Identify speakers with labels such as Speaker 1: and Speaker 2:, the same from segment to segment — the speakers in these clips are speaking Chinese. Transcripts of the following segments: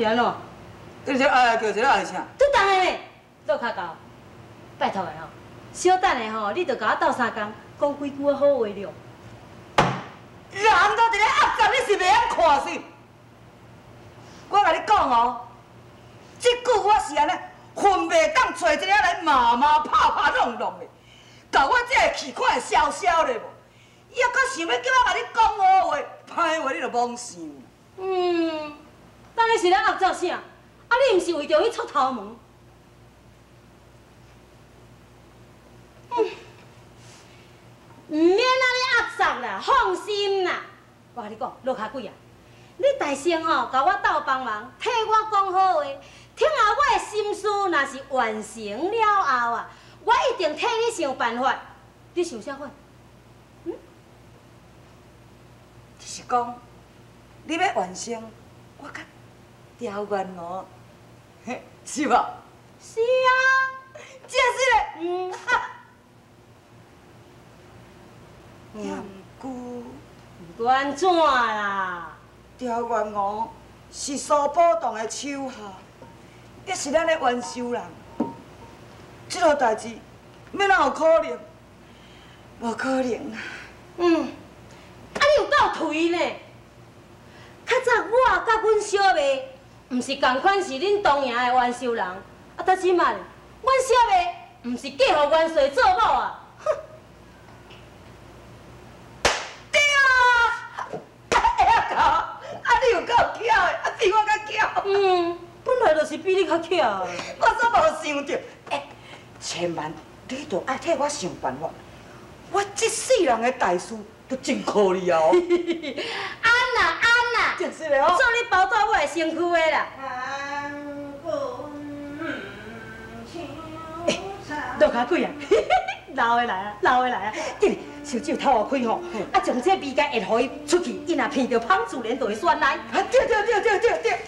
Speaker 1: 是安怎？
Speaker 2: 叫一个爱啥？
Speaker 1: 拄当的呢，落脚到，拜托的吼，小等下吼，你着甲我斗3工，讲几句好话了。
Speaker 2: 人都伫咧压榨，你是袂晓看是？我甲你讲哦，这句我是安尼，恨袂当找一个来骂拍弄弄的，搞我这个气看会消消的无？伊还阁想要叫我甲你讲好话，歹话你着罔想。
Speaker 1: 当然是咱压造啥？啊，你毋是为着迄出头毛？唔免安尼压榨啦，放心啦。我甲你讲，落脚鬼啊！你大声吼，甲我斗帮忙，替我讲好话。听后我的心思若是完成了后啊，我一定替你想办法。你想啥法？
Speaker 2: 就是讲，你要完成，我甲调愿哦，嘿，是无？
Speaker 1: 是啊，
Speaker 2: 正是嘞。也毋过
Speaker 1: 安怎啦？
Speaker 2: 调愿哦，是苏宝洞的手下，也是咱的元首人。这个代志，要哪有可能？无可能啊！
Speaker 1: 啊，你有够推呢？较早我甲阮小妹，毋是共款是恁当营的元首人，啊，但即摆，阮小妹毋是嫁互元帅做某啊！哼！
Speaker 2: 对啊！会晓搞，你有够巧的，比我较巧。
Speaker 1: 本来就是比你较巧。
Speaker 2: 我怎无想到？千万你着爱替我想办法。我这世人的大事都真可你哦。
Speaker 1: 安啦，
Speaker 2: 真是的哦。
Speaker 1: 做你包带我的身躯的啦。落脚鬼啊！老的来啊！紧，烧酒头下开吼，啊，将这味该下互伊出去，伊若闻到芳自然就会选来。
Speaker 2: 对。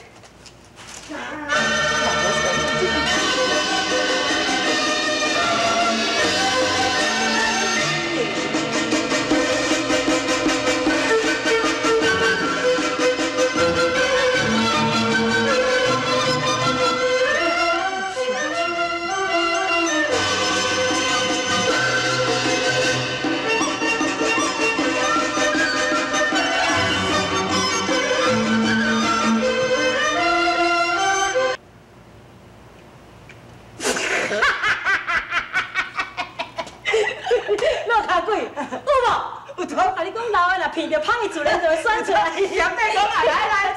Speaker 1: 闻到芳的自然就会选出来。
Speaker 2: 杨妹讲啊，来，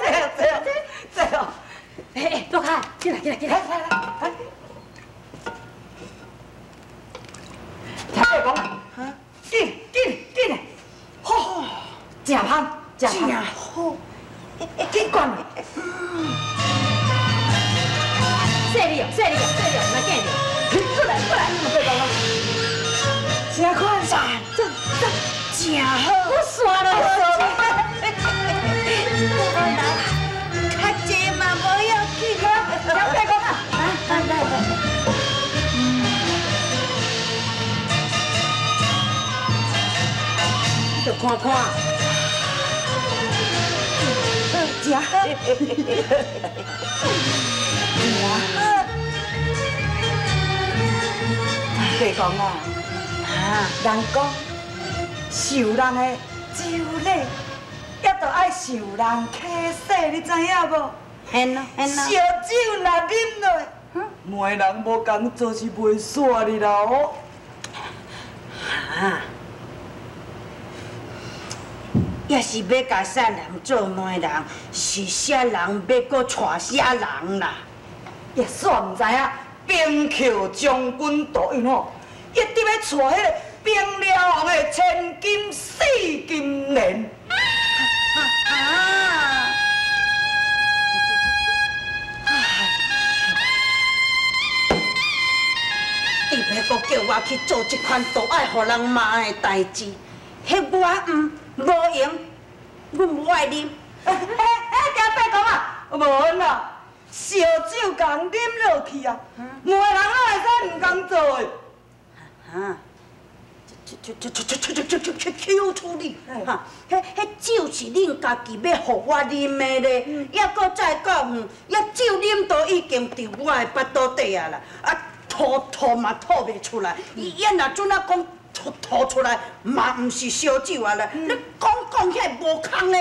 Speaker 2: 坐哦。
Speaker 1: 多卡，进来。
Speaker 2: 来。听我讲啊，紧的，好，真香，真好，紧管的。
Speaker 1: 细你哦，莫紧着。过来，别讲了。
Speaker 2: 真款赞，真好。
Speaker 1: 我刷了。
Speaker 2: 较济嘛无要紧啊，杨妹讲啊，来。
Speaker 1: 就看。
Speaker 2: 真好。别讲啊，人讲受人的酒礼，也着爱受人客洗，你知影无？hen
Speaker 1: 啦。
Speaker 2: 烧酒若啉落，每人无共做是袂煞你啦哦。
Speaker 3: 也是要甲啥人做媒人，是啥人要搁娶啥人啦？
Speaker 2: 也煞毋知影，兵寇将军大运吼，一直要娶迄个兵了王的千金四金莲。
Speaker 3: 伊要搁叫我去做这款都爱互人骂的代志，迄我无用，阮无爱啉。
Speaker 2: 惊白讲啊，无啦，烧酒共啉落去啊，每个人哪会使唔共做的？
Speaker 3: Q 处理哈，迄酒是恁家己要互我啉的咧，还搁再讲，迄酒啉都已经伫我的腹肚底啊啦，啊吐嘛吐袂出来，伊若准啊讲吐出来，嘛毋是烧酒啊啦，你讲遐无空呢？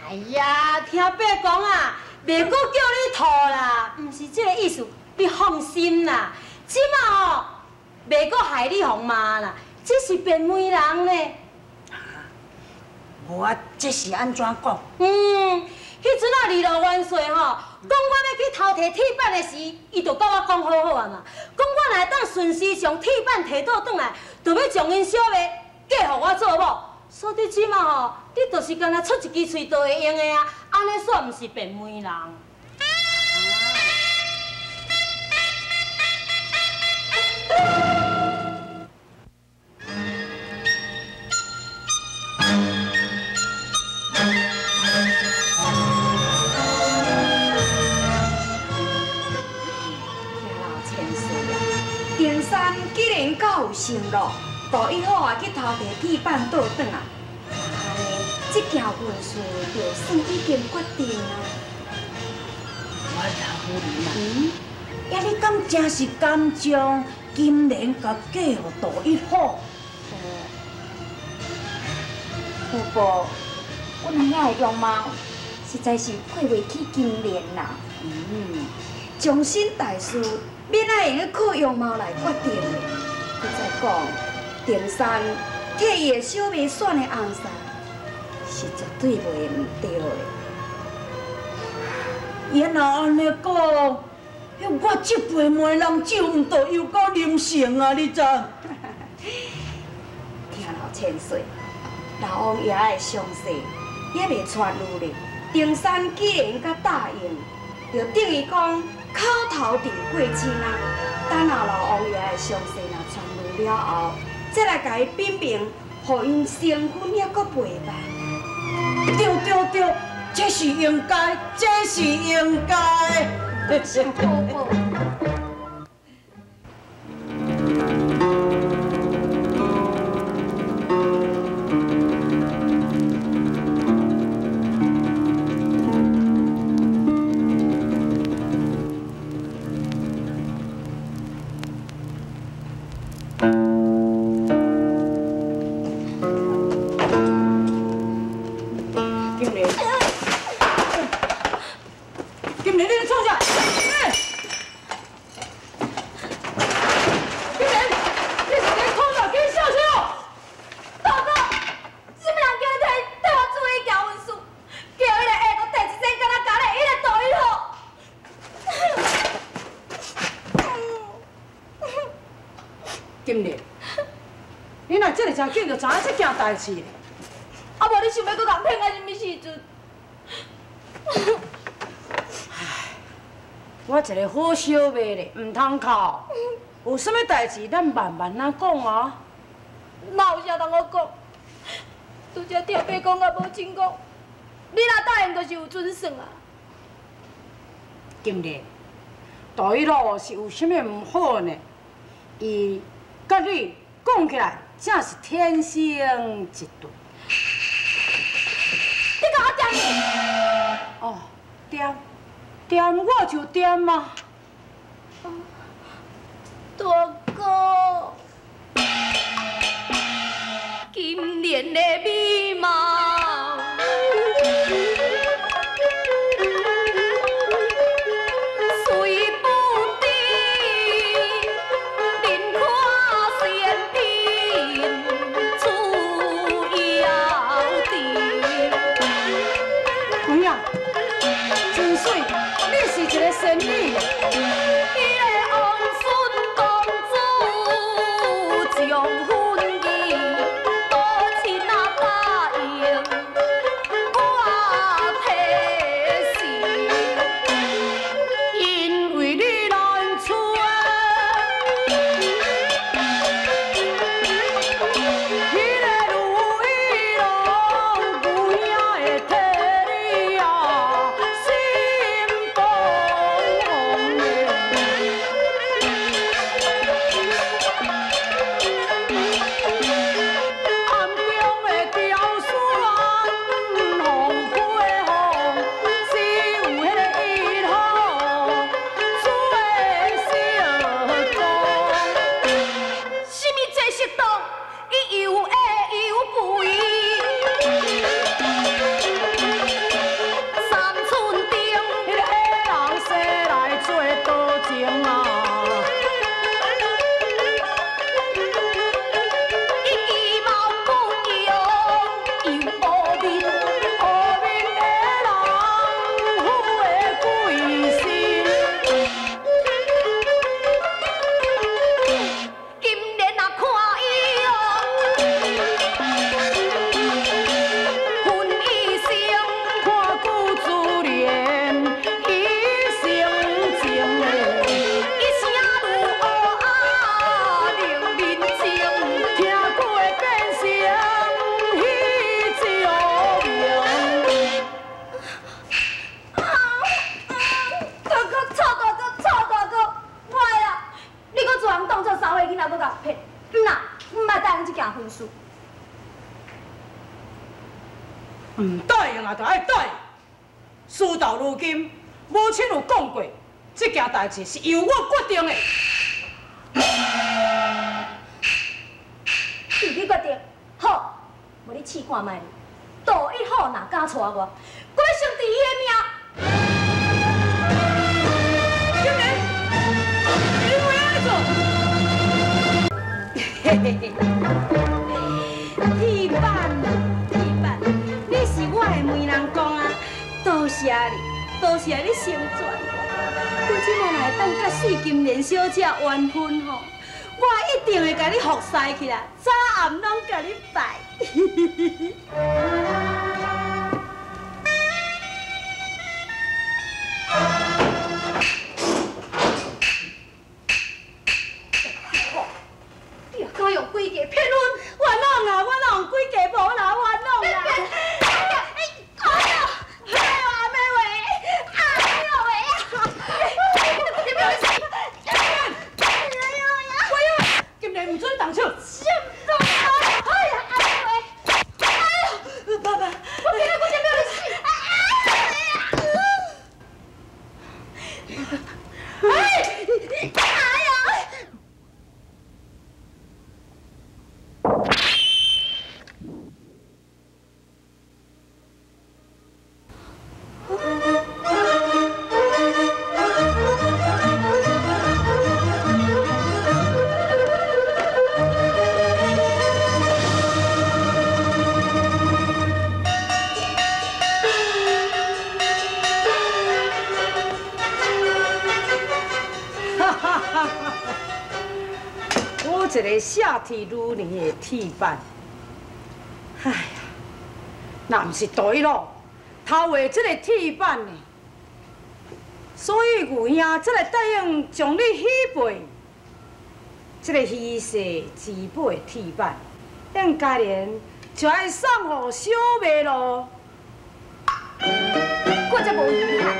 Speaker 1: 哎呀，听爸讲啊，袂阁叫你吐啦，毋是这个意思，你放心啦，即马哦，袂阁害你互骂啦。 这是变媒人呢。
Speaker 3: 无啊，这是安怎讲？
Speaker 1: 迄阵啊，二路元帅吼，讲我要去偷摕铁板的时，伊就甲我讲好好啊嘛，讲我若当顺时将铁板摕倒转来，就要将因小妹嫁互我做某。所以即马吼，你就是干那出一支喙就会用的啊，安尼算毋是变媒人。
Speaker 4: 登山既然够有承诺，大以后啊去偷摕铁板倒转啊。安尼，这件运事就算已经决定啊。
Speaker 3: 我老夫人啊，呀你敢真是敢将金莲甲嫁予大一号？
Speaker 4: 不过，阮遐的容貌实在是配袂起金莲啦。终身大事。 免爱用靠样貌来决定的。佮再讲，登山替伊的小妹选的红衫，是绝对袂唔对的。
Speaker 3: 原来安尼讲，我这辈媒人酒唔着又够任性啊！你知？
Speaker 4: 听老千岁，老王爷的伤势也袂痊愈咧。登山既然甲答应，就等于讲。 口头定过亲啊！等下老王爷的伤势若痊愈了后，再来甲伊禀明，互因成婚也阁陪伴。
Speaker 3: 对，这是应该，这是应该。
Speaker 4: 小宝宝。
Speaker 2: 金莲，你若这么真紧就知影这件代志咧。
Speaker 4: 啊无你想要搁共骗到什么时阵？
Speaker 2: 我一个好小妹咧，唔通哭。有啥物代志，咱慢慢啊讲啊。
Speaker 4: 哪有啥通我讲？拄则听爸讲啊，无真讲，你若答应，就是有准算啊。
Speaker 2: 金莲，大一路是有啥物唔好呢？伊甲你讲起来，正是天生一对。
Speaker 4: 你甲我点？
Speaker 2: 哦，点，我就点嘛。
Speaker 4: 大哥，今年的美貌。
Speaker 2: 真水，你是一个仙女。
Speaker 4: 伊个王孙公主将婚姻多亲啊
Speaker 2: 唔答应啊，就爱答应。事到如今，母亲有讲过，这件代志是由我决定的。
Speaker 1: 是你决定，好，无你试看卖，赌一好若敢娶我，改成第伊的命。
Speaker 2: 今年，你为安怎？嘿嘿嘿。
Speaker 1: 铁板啦，铁板，你是我的媒人公啊，多谢你，多谢你成全我。我即摆来当甲水金莲小姐完婚吼，我一定会甲你服侍起来，早暗拢甲你拜。你又敢用诡计骗阮？冤枉啊！我哪有诡计无啦？冤枉啦！哎呀，没有啊，没有诶，啊，没有诶，你不要死！哎呀，
Speaker 2: 今年唔准动手。
Speaker 1: 什么啊？哎呀，哎呦，哎呦，爸爸，我今日不要你死！哎呀！
Speaker 2: 我一个下体如年的铁板，哎呀，那唔是对咯，头画这个铁板呢，所以有兄才会答应将你许配。这个虚势自备的铁板，应该然就爱送予小妹咯。
Speaker 1: 我才无遗憾。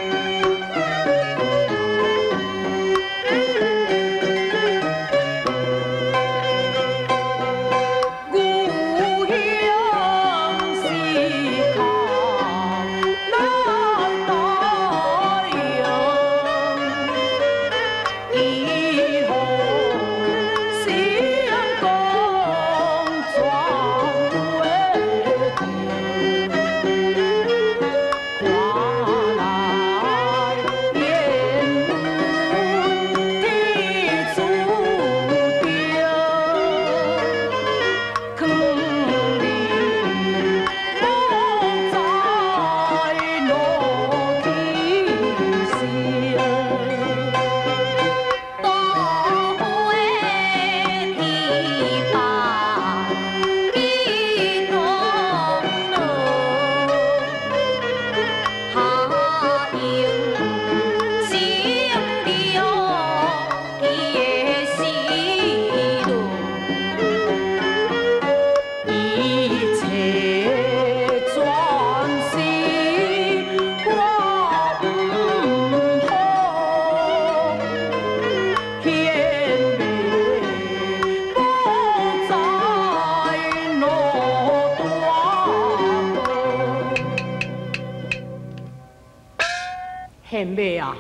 Speaker 2: 贤妹啊，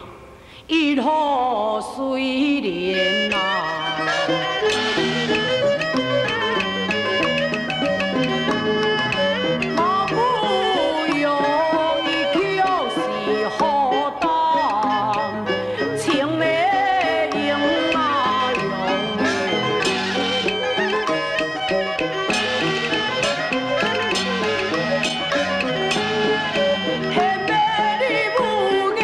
Speaker 2: 一路随莲啊，嘛不用伊就是好当，情的用啊用。贤妹你不硬。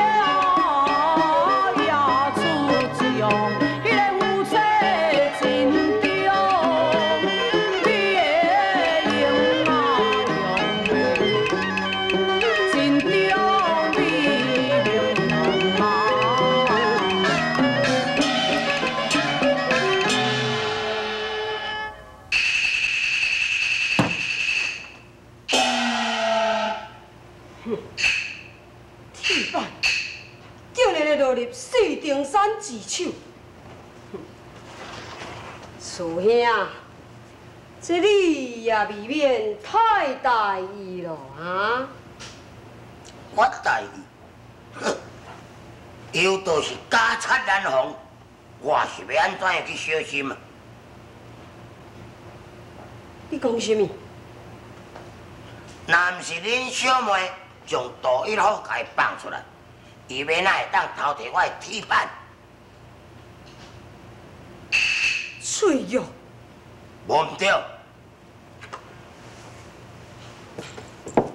Speaker 2: 铁板，竟然会落入四顶山之手。
Speaker 3: 师兄，
Speaker 5: 这你也未免太大意了啊！
Speaker 6: 我大意，哼！有都是家产难防，我是要安怎样去小心啊？
Speaker 5: 你讲什么？
Speaker 6: 若毋是恁小妹将杜一虎甲伊放出来，伊要哪会当偷摕我的铁板？
Speaker 5: 脆弱。
Speaker 6: 无毋对，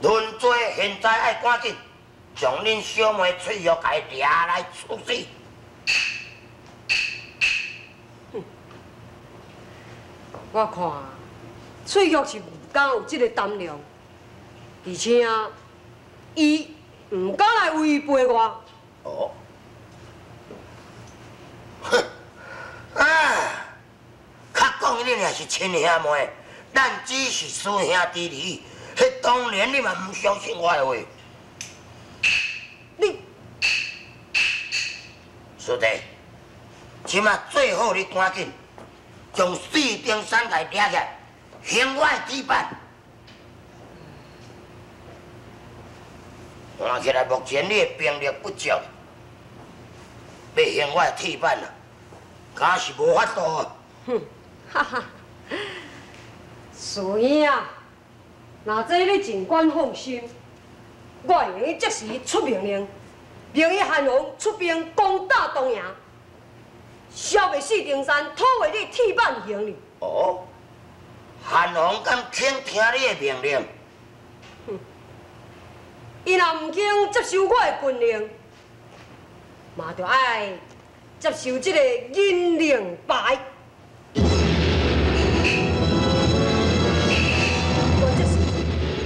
Speaker 6: 论做现在爱赶紧将恁小妹脆弱甲伊掠来处死。
Speaker 5: 我看脆弱是毋敢有这个胆量，而且伊毋敢来违背我。
Speaker 6: 哦，哼，啊！较讲恁也是亲兄妹，咱只是师兄弟而已。迄当然你嘛毋相信我的话。
Speaker 5: 你，
Speaker 6: 师弟，即马最好你赶紧将四顶山来掠起来，还我的铁板。看起来目前你的兵力不足，要还我的铁板啊，敢是无法度啊！
Speaker 5: 哼，哈哈，师兄啊，若这你尽管放心，我会即时出命令，命伊韩王出兵攻打东营，消灭四顶山，讨回你铁板行李。
Speaker 6: 哦，韩王敢肯听你的命令？
Speaker 5: 伊若唔肯接受我的军令，嘛着爱接受这个银令牌。我这是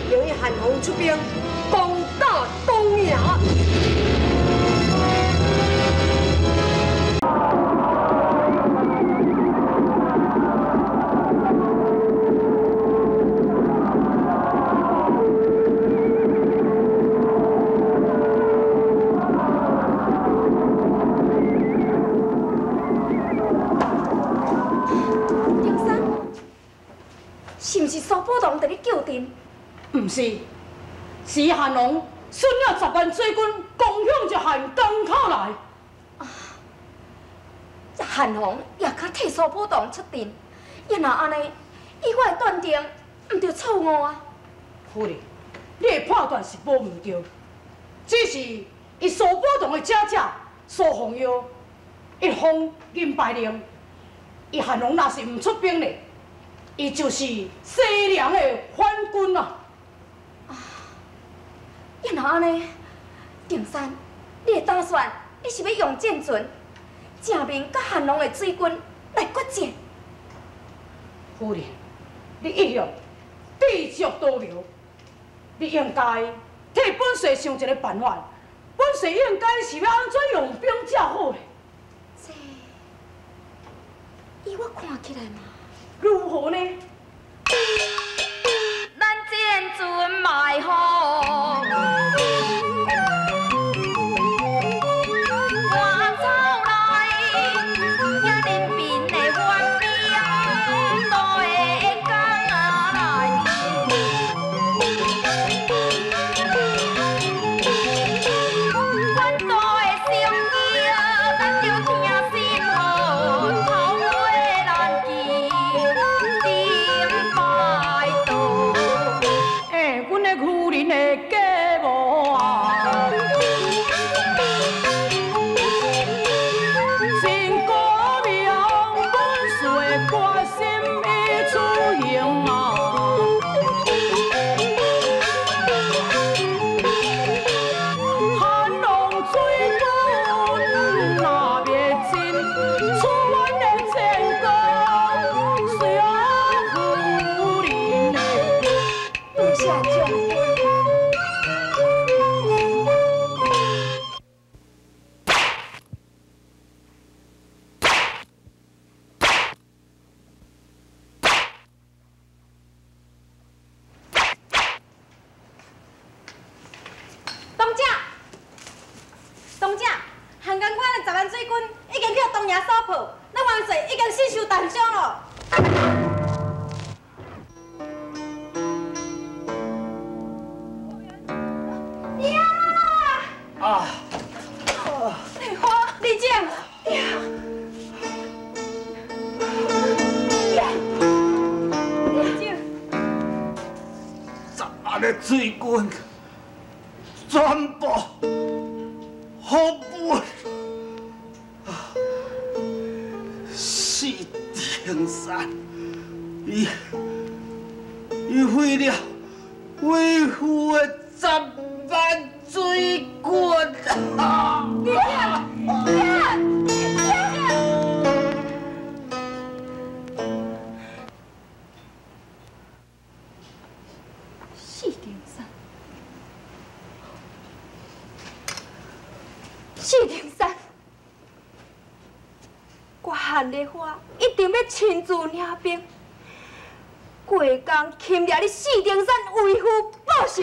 Speaker 5: 命伊韩王出兵攻打东营。
Speaker 4: 是毋是苏宝堂在你叫阵？
Speaker 1: 毋是，是韩王率了10万水军攻向这汉江口来。
Speaker 4: 韩王也较替苏宝堂出阵，要若安尼，以我的断定，毋着错误啊！
Speaker 1: 夫人，你的判断是无毋对，只是伊苏宝堂的家姐苏凤瑶一封银牌令，伊韩王若是毋出兵咧，伊就是西凉的反军啊！
Speaker 4: 要若安尼，定山，你的打算，你是要用剑船，正面甲韩王的水军来决战？
Speaker 1: 夫人，你一向地足多流，你应该替本帅想一个办法。本帅应该是要安怎用兵才好咧？
Speaker 4: 这，依我看起来嘛，
Speaker 1: 如何呢？
Speaker 4: 咱剑船埋好。
Speaker 7: 杂的水军，全部好本。四顶山，伊毁了为父的10万水军啊！
Speaker 4: 四顶山，我汉丽花一定要亲自领兵，过江擒掠你四顶山为父报仇。